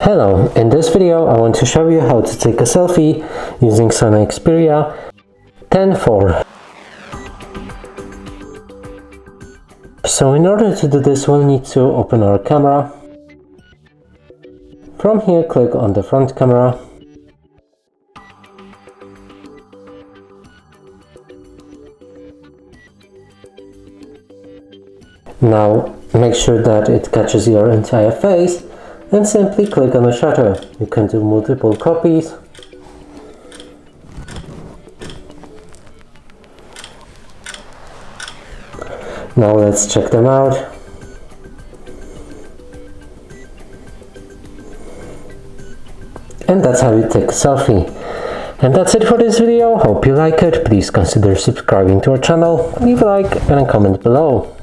Hello, in this video I want to show you how to take a selfie using Sony Xperia 10.4. So in order to do this we'll need to open our camera. From here click on the front camera. Now make sure that it catches your entire face and simply click on the shutter. You can do multiple copies. Now let's check them out. And that's how you take a selfie. And that's it for this video. Hope you like it. Please consider subscribing to our channel, leave a like and a comment below.